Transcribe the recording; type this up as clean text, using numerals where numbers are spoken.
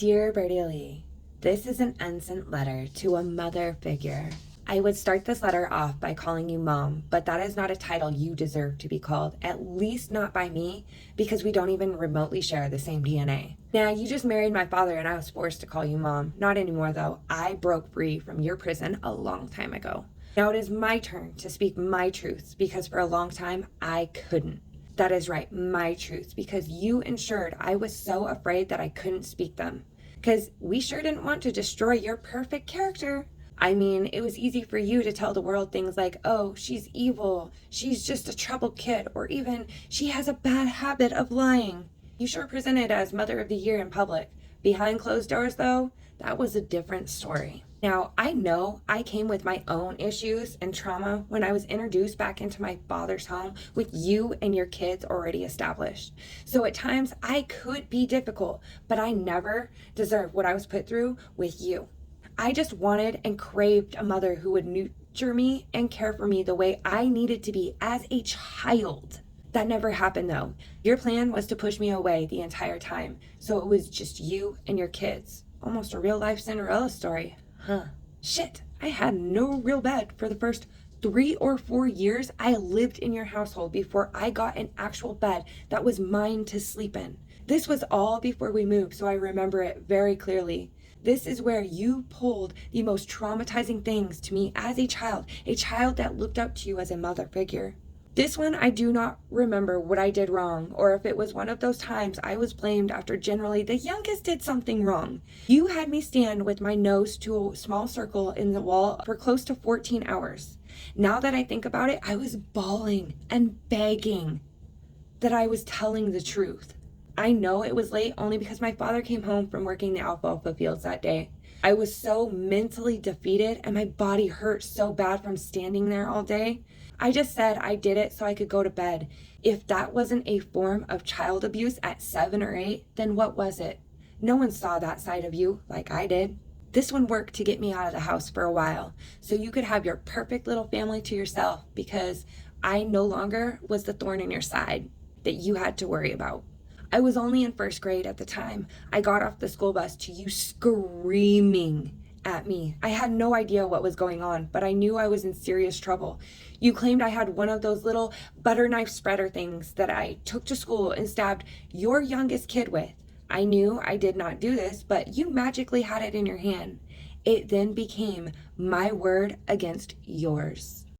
Dear Bertie, this is an unsent letter to a mother figure. I would start this letter off by calling you Mom, but that is not a title you deserve to be called, at least not by me, because we don't even remotely share the same DNA. Now, you just married my father and I was forced to call you Mom. Not anymore, though. I broke free from your prison a long time ago. Now it is my turn to speak my truths, because for a long time, I couldn't. That is right, my truths, because you ensured I was so afraid that I couldn't speak them. Because we sure didn't want to destroy your perfect character. I mean, it was easy for you to tell the world things like, oh, she's evil, she's just a troubled kid, or even, she has a bad habit of lying. You sure presented as Mother of the Year in public. Behind closed doors, though, that was a different story. Now, I know I came with my own issues and trauma when I was introduced back into my father's home with you and your kids already established. So at times I could be difficult, but I never deserved what I was put through with you. I just wanted and craved a mother who would nurture me and care for me the way I needed to be as a child. That never happened though. Your plan was to push me away the entire time, so it was just you and your kids. Almost a real life Cinderella story. Huh. Shit, I had no real bed for the first 3 or 4 years I lived in your household before I got an actual bed that was mine to sleep in. This was all before we moved, so I remember it very clearly. This is where you pulled the most traumatizing things to me as a child that looked up to you as a mother figure. This one, I do not remember what I did wrong, or if it was one of those times I was blamed after generally the youngest did something wrong. You had me stand with my nose to a small circle in the wall for close to 14 hours. Now that I think about it, I was bawling and begging that I was telling the truth. I know it was late only because my father came home from working the alfalfa fields that day. I was so mentally defeated and my body hurt so bad from standing there all day. I just said I did it so I could go to bed. If that wasn't a form of child abuse at 7 or 8, then what was it? No one saw that side of you like I did. This one worked to get me out of the house for a while, so you could have your perfect little family to yourself, because I no longer was the thorn in your side that you had to worry about. I was only in first grade at the time. I got off the school bus to you screaming at me. I had no idea what was going on, but I knew I was in serious trouble. You claimed I had one of those little butter knife spreader things that I took to school and stabbed your youngest kid with. I knew I did not do this, but you magically had it in your hand. It then became my word against yours.